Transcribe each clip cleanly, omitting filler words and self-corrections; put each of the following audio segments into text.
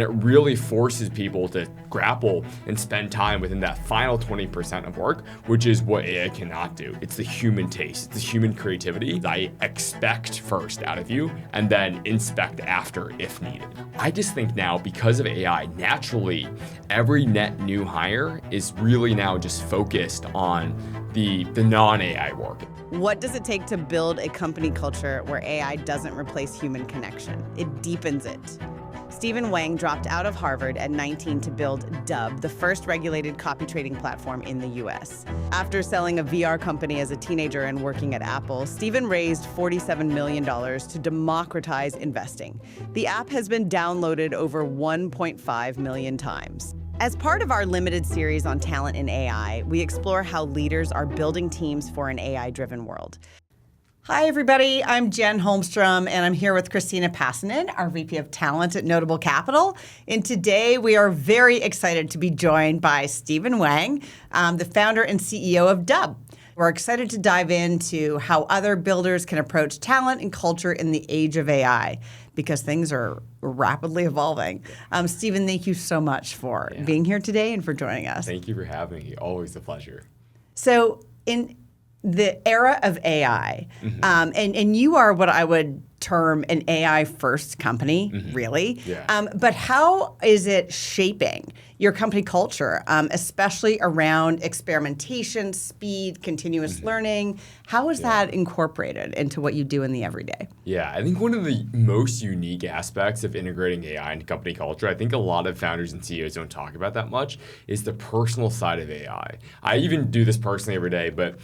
It really forces people to grapple and spend time within that final 20% of work, which is what AI cannot do. It's the human taste, it's the human creativity that I expect first out of you and then inspect after if needed. I just think now, because of AI, naturally, every net new hire is really now just focused on the non-AI work. What does it take to build a company culture where AI doesn't replace human connection? It deepens it. Wang dropped out of Harvard at 19 to build Dub, the first regulated copy trading platform in the US. After selling a VR company as a teenager and working at Apple, Stephen raised $47 million to democratize investing. The app has been downloaded over 1.5 million times. As part of our limited series on talent in AI, we explore how leaders are building teams for an AI-driven world. Hi, everybody. I'm Jen Holmstrom, and I'm here with Christina Passanen, our VP of Talent at Notable Capital. And today, we are very excited to be joined by Stephen Wang, the founder and CEO of Dub. We're excited to dive into how other builders can approach talent and culture in the age of AI, because things are rapidly evolving. Stephen, thank you so much for being here today and for joining us. Thank you for having me. Always a pleasure. So in the era of AI, and you are what I would term an AI-first company, really. Yeah. But how is it shaping your company culture, especially around experimentation, speed, continuous learning? How is that incorporated into what you do in the everyday? Yeah, I think one of the most unique aspects of integrating AI into company culture, I think a lot of founders and CEOs don't talk about that much, is the personal side of AI. I even do this personally every day, but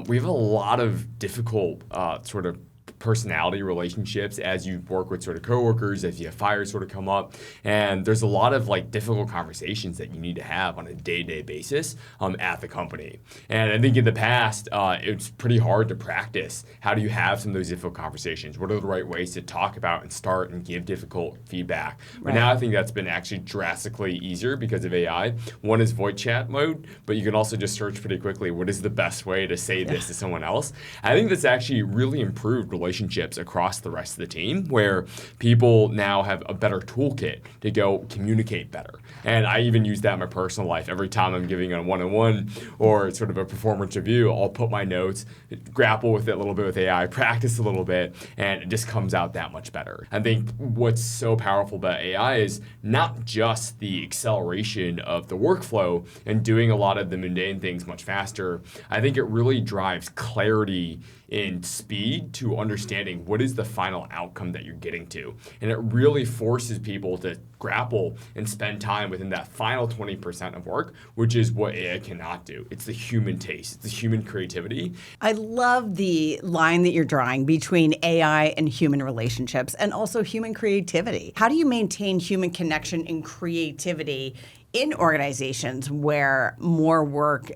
we have a lot of difficult sort of personality relationships as you work with sort of coworkers, as you have fires sort of come up. And there's a lot of like difficult conversations that you need to have on a day-to-day basis at the company. And I think in the past, it's pretty hard to practice. How do you have some of those difficult conversations? What are the right ways to talk about and start and give difficult feedback? But now I think that's been actually drastically easier because of AI. One is voice chat mode, but you can also just search pretty quickly, what is the best way to say this to someone else? I think that's actually really improved relationships across the rest of the team, where people now have a better toolkit to go communicate better. And I even use that in my personal life. Every time I'm giving a one-on-one or sort of a performance review, I'll put my notes, grapple with it a little bit with AI, practice a little bit, and it just comes out that much better. I think what's so powerful about AI is not just the acceleration of the workflow and doing a lot of the mundane things much faster. I think it really drives clarity in speed to understanding what is the final outcome that you're getting to. And it really forces people to grapple and spend time within that final 20% of work, which is what AI cannot do. It's the human taste, it's the human creativity. I love the line that you're drawing between AI and human relationships and also human creativity. How do you maintain human connection and creativity in organizations where more work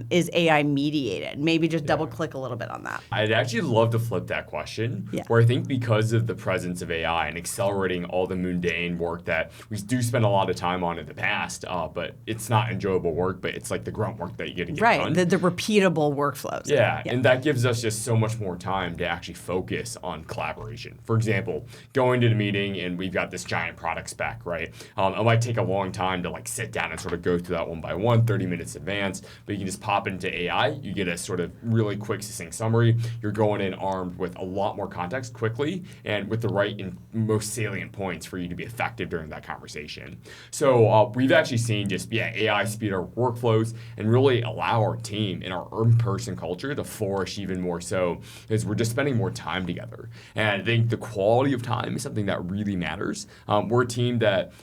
is AI mediated? Maybe just double click a little bit on that. I'd actually love to flip that question, where I think because of the presence of AI and accelerating all the mundane work that we do spend a lot of time on in the past, but it's not enjoyable work, but it's like the grunt work that you get to get done. Right, the repeatable workflows. Yeah, and that gives us just so much more time to actually focus on collaboration. For example, going to the meeting and we've got this giant product spec, right? It might take a long time to like sit down and sort of go through that one by one, 30 minutes in advance, but you can just pop into AI, you get a sort of really quick, succinct summary. You're going in armed with a lot more context quickly and with the right and most salient points for you to be effective during that conversation. So we've actually seen just, AI speed our workflows and really allow our team and our in-person culture to flourish even more so, because we're just spending more time together. And I think the quality of time is something that really matters. We're a team that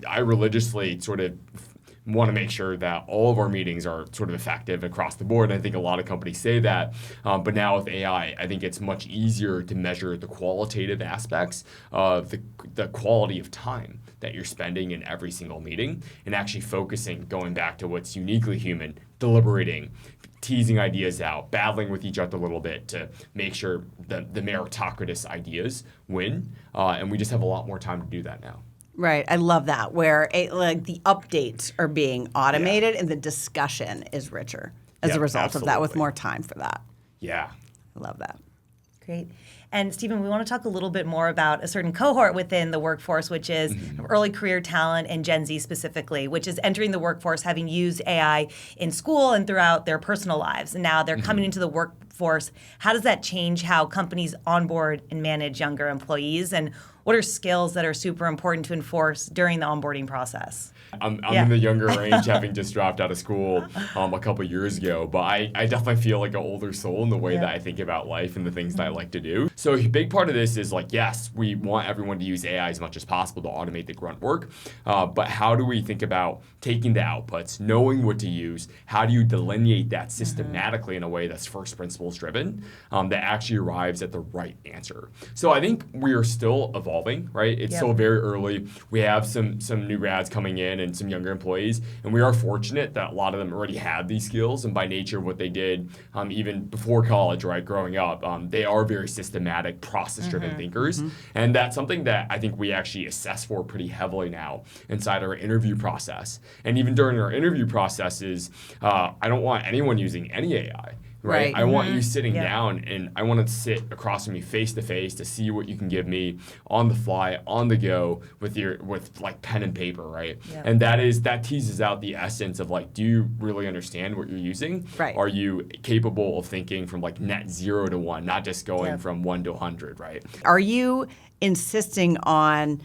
I religiously sort of want to make sure that all of our meetings are sort of effective across the board. And I think a lot of companies say that, but now with AI, I think it's much easier to measure the qualitative aspects of the quality of time that you're spending in every single meeting and actually focusing, going back to what's uniquely human, deliberating, teasing ideas out, battling with each other a little bit to make sure that the meritocratic ideas win. And we just have a lot more time to do that now. Right, I love that, where like the updates are being automated and the discussion is richer as a result of that, with more time for that. Yeah. I love that. Great. And Stephen, we want to talk a little bit more about a certain cohort within the workforce, which is early career talent and Gen Z specifically, which is entering the workforce having used AI in school and throughout their personal lives. And now they're coming into the workforce. How does that change how companies onboard and manage younger employees? And what are skills that are super important to enforce during the onboarding process? I'm in the younger range, having just dropped out of school a couple years ago, but I definitely feel like an older soul in the way that I think about life and the things that I like to do. So a big part of this is like, yes, we want everyone to use AI as much as possible to automate the grunt work, but how do we think about taking the outputs, knowing what to use? How do you delineate that systematically in a way that's first principles driven, that actually arrives at the right answer? So I think we are still evolving, right? It's still very early. We have some new grads coming in and some younger employees, and we are fortunate that a lot of them already have these skills, and by nature of what they did even before college, right, growing up, they are very systematic, process-driven thinkers, and that's something that I think we actually assess for pretty heavily now inside our interview process. And even during our interview processes, I don't want anyone using any AI. Right. I want you sitting down, and I want to sit across from you face to face to see what you can give me on the fly, on the go, with like pen and paper, right? Yeah. And that teases out the essence of like, do you really understand what you're using? Right. Are you capable of thinking from like net 0 to 1, not just going from 1 to 100, right? Are you insisting on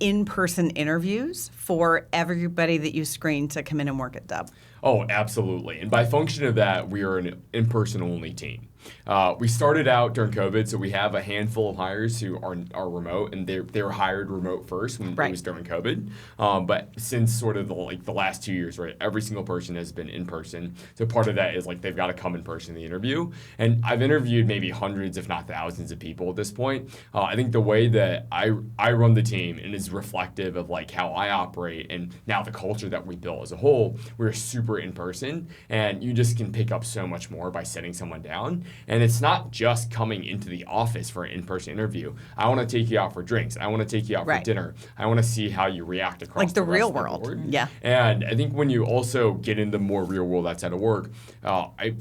in-person interviews for everybody that you screen to come in and work at Dub? Oh, absolutely. And by function of that, we are an in-person only team. We started out during COVID, so we have a handful of hires who are remote, and they were hired remote first when it was during COVID. But since sort of the last 2 years, right, every single person has been in person. So part of that is like they've got to come in person in the interview. And I've interviewed maybe hundreds, if not thousands, of people at this point. I think the way that I run the team and is reflective of like how I operate and now the culture that we built as a whole. We're super in person, and you just can pick up so much more by sitting someone down. And it's not just coming into the office for an in-person interview. I want to take you out for drinks. I want to take you out for dinner. I want to see how you react across like the real world. world. Yeah. And I think when you also get into more real world outside of work,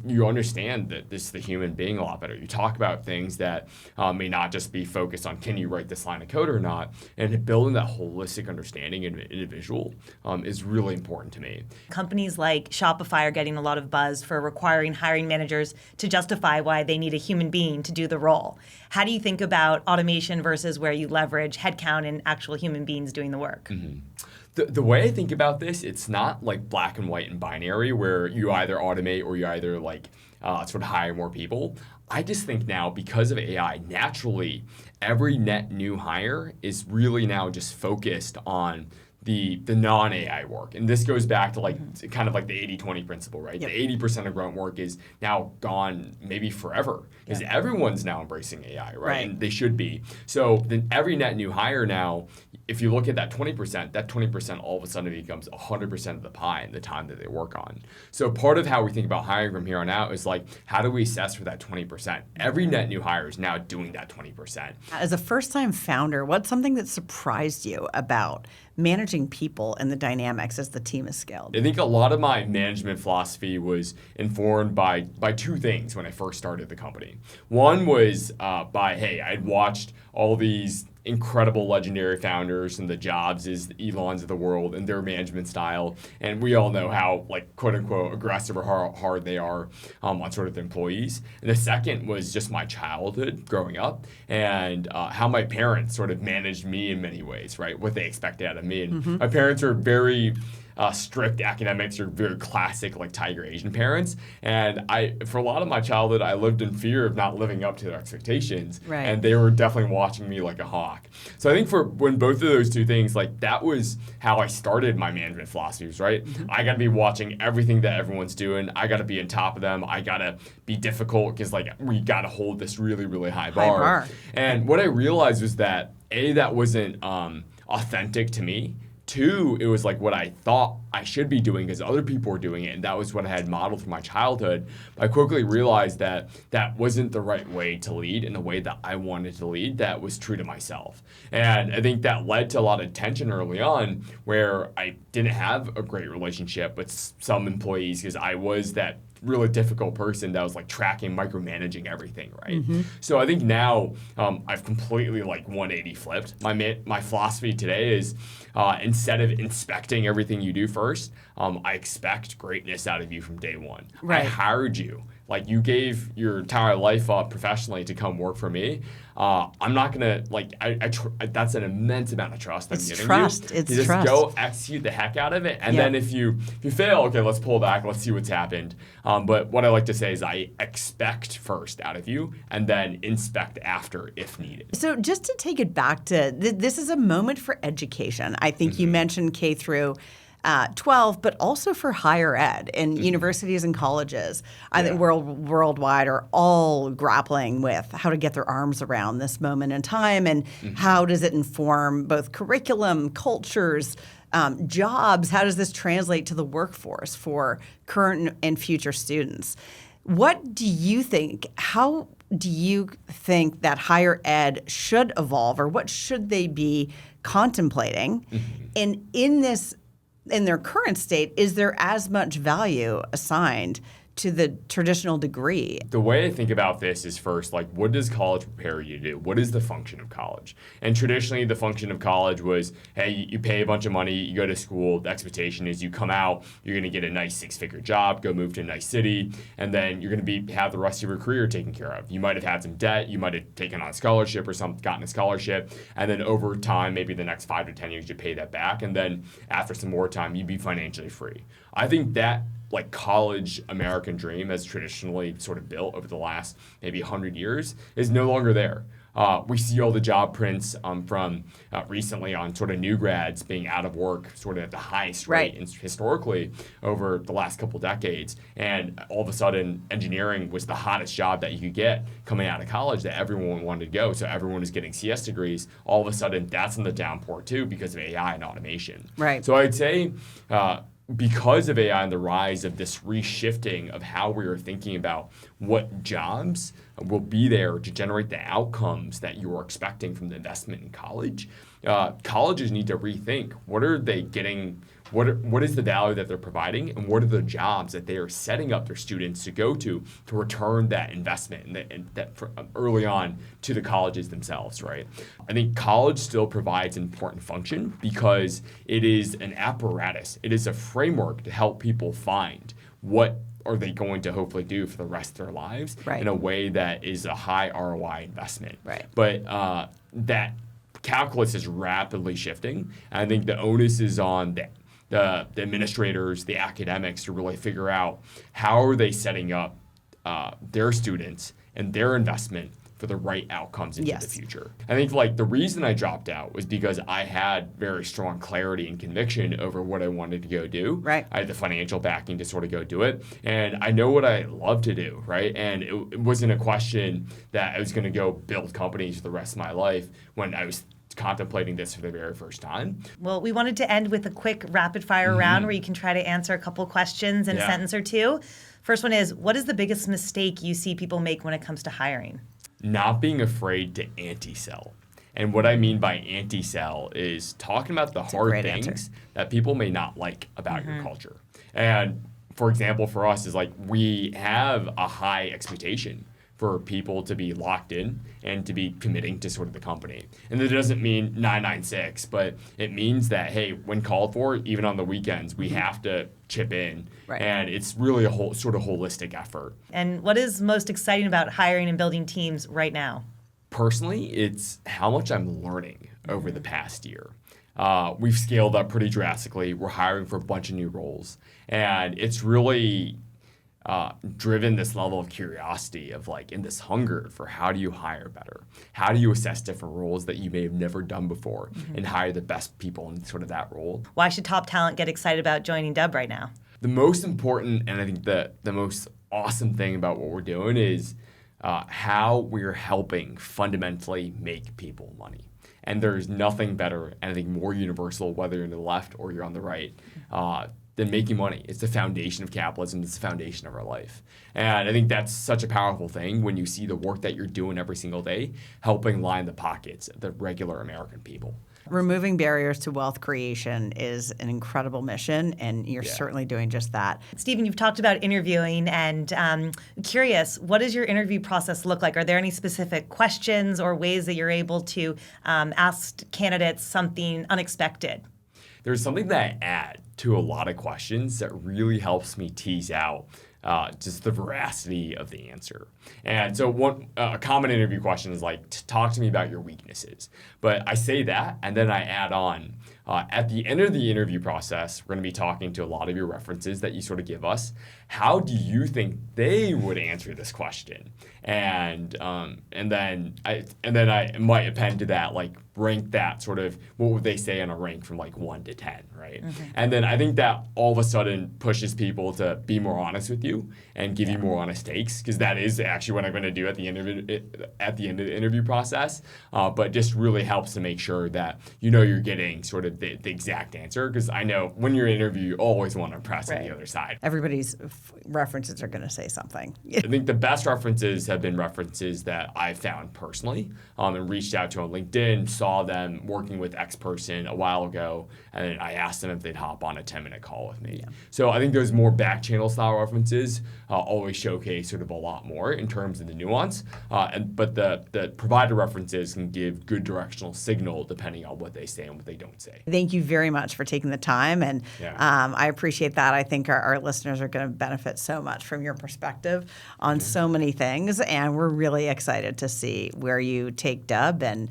you understand that this is the human being a lot better. You talk about things that may not just be focused on can you write this line of code or not, and building that holistic understanding of an individual is really important to me. Companies like Shopify are getting a lot of buzz for requiring hiring managers to justify why they need a human being to do the role. How do you think about automation versus where you leverage headcount and actual human beings doing the work? The way I think about this, it's not like black and white and binary where you either automate or you either like sort of hire more people. I just think now, because of AI, naturally, every net new hire is really now just focused on the non-AI work. And this goes back to like kind of like the 80-20 principle, right? The 80% of grunt work is now gone maybe forever because everyone's now embracing AI, right? And they should be. So then every net new hire now, if you look at that 20% all of a sudden becomes 100% of the pie in the time that they work on. So part of how we think about hiring from here on out is like, how do we assess for that 20%? Every net new hire is now doing that 20%. As a first-time founder, what's something that surprised you about managing people and the dynamics as the team is scaled? I think a lot of my management philosophy was informed by two things when I first started the company. One was I'd watched all these incredible legendary founders and the Jobses, the Elons of the world, and their management style. And we all know how, like, quote unquote, aggressive or hard they are on sort of the employees. And the second was just my childhood growing up and how my parents sort of managed me in many ways, right? What they expected out of me. And my parents are very strict academics, are very classic like Tiger Asian parents, and for a lot of my childhood I lived in fear of not living up to their expectations, and they were definitely watching me like a hawk. So I think for when both of those two things, like that was how I started my management philosophies, right? I got to be watching everything that everyone's doing. I got to be on top of them. I got to be difficult because like we got to hold this really, really high bar. And what I realized was that that wasn't authentic to me. Two, it was like what I thought I should be doing because other people were doing it, and that was what I had modeled from my childhood. But I quickly realized that that wasn't the right way to lead in the way that I wanted to lead that was true to myself. And I think that led to a lot of tension early on where I didn't have a great relationship with some employees because I was that really difficult person that was like tracking, micromanaging everything, right? So I think now I've completely like 180 flipped. My philosophy today is instead of inspecting everything you do first, I expect greatness out of you from day one. Right. I hired you. Like, you gave your entire life up professionally to come work for me. I'm not gonna that's an immense amount of trust I'm giving trust. you. It's you just trust. go execute the heck out of it, and then if you fail, okay, let's pull back. Let's see what's happened. But what I like to say is I expect first out of you, and then inspect after if needed. So just to take it back to this is a moment for education. I think you mentioned K through 12, but also for higher ed and universities and colleges. I think worldwide are all grappling with how to get their arms around this moment in time and how does it inform both curriculum, cultures, jobs. How does this translate to the workforce for current and future students? What do you think? How do you think that higher ed should evolve, or what should they be contemplating? And in their current state, is there as much value assigned to the traditional degree? The way I think about this is first, like, what does college prepare you to do? What is the function of college? And traditionally, the function of college was, hey, you pay a bunch of money, you go to school, the expectation is you come out, you're going to get a nice 6-figure job, go move to a nice city, and then you're going to have the rest of your career taken care of. You might have had some debt, you might have taken on a scholarship or gotten a scholarship, and then over time, maybe the next 5 to 10 years, you pay that back, and then after some more time, you'd be financially free. I think that like college American dream as traditionally sort of built over the last maybe 100 years is no longer there. We see all the job prints from recently on sort of new grads being out of work sort of at the highest rate historically over the last couple decades. And all of a sudden, engineering was the hottest job that you could get coming out of college that everyone wanted to go. So everyone was getting CS degrees. All of a sudden, that's in the downpour too because of AI and automation. Right. So I'd say because of AI and the rise of this reshifting of how we are thinking about what jobs will be there to generate the outcomes that you are expecting from the investment in college, colleges need to rethink what are they getting, what is the value that they're providing, and what are the jobs that they are setting up their students to go to return that investment and that early on to the colleges themselves, right? I think college still provides an important function because it is an apparatus. It is a framework to help people find what are they going to hopefully do for the rest of their lives in a way that is a high ROI investment. Right. But that calculus is rapidly shifting. And I think the onus is on the administrators, the academics to really figure out how are they setting up their students and their investment for the right outcomes into the future. I think like the reason I dropped out was because I had very strong clarity and conviction over what I wanted to go do. Right. I had the financial backing to sort of go do it. And I know what I love to do, right? And it wasn't a question that I was going to go build companies for the rest of my life when I was contemplating this for the very first time. Well, we wanted to end with a quick rapid fire round where you can try to answer a couple questions in a sentence or two. First one is, what is the biggest mistake you see people make when it comes to hiring? Not being afraid to anti-sell. And what I mean by anti-sell is talking about the hard things that people may not like about your culture. And for example, for us is like we have a high expectation for people to be locked in and to be committing to sort of the company. And that doesn't mean 996, but it means that, hey, when called for, even on the weekends, we have to chip in. Right. And it's really a whole sort of holistic effort. And what is most exciting about hiring and building teams right now? Personally, it's how much I'm learning over the past year. We've scaled up pretty drastically. We're hiring for a bunch of new roles. And it's really driven this level of curiosity of like, and this hunger for how do you hire better? How do you assess different roles that you may have never done before and hire the best people in sort of that role? Why should top talent get excited about joining Dub right now? The most important, and I think the most awesome thing about what we're doing is how we're helping fundamentally make people money. And there's nothing better, and I think more universal, whether you're on the left or you're on the right, than making money. It's the foundation of capitalism. It's the foundation of our life. And I think that's such a powerful thing when you see the work that you're doing every single day, helping line the pockets of the regular American people. Removing barriers to wealth creation is an incredible mission, and you're certainly doing just that. Stephen, you've talked about interviewing, and curious, what does your interview process look like? Are there any specific questions or ways that you're able to ask candidates something unexpected? There's something that I add to a lot of questions that really helps me tease out just the veracity of the answer. And so one a common interview question is like, talk to me about your weaknesses. But I say that, and then I add on, at the end of the interview process, we're going to be talking to a lot of your references that you sort of give us. How do you think they would answer this question? And then I might append to that, like, rank that sort of, what would they say on a rank from like 1 to 10, right? Mm-hmm. And then I think that all of a sudden pushes people to be more honest with you and give you more honest takes, because that is actually what I'm going to do at the end of the interview process. But just really helps to make sure that you're getting sort of the exact answer, because I know when you're in an interview, you always want to impress on the other side. Everybody's references are going to say something. I think the best references have been references that I found personally and reached out to on LinkedIn, saw them working with X person a while ago, and then I asked them if they'd hop on a 10-minute call with me. Yeah. So I think those more back-channel style references always showcase sort of a lot more in terms of the nuance, but the provided references can give good directional signal depending on what they say and what they don't say. Thank you very much for taking the time, and I appreciate that. I think our listeners are going to benefit so much from your perspective on so many things, and we're really excited to see where you take Dub and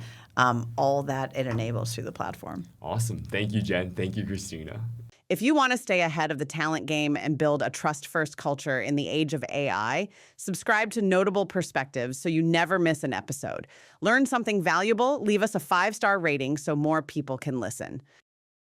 all that it enables through the platform. Awesome. Thank you, Jen. Thank you, Christina. If you want to stay ahead of the talent game and build a trust-first culture in the age of AI, subscribe to Notable Perspectives so you never miss an episode. Learn something valuable, leave us a 5-star rating so more people can listen.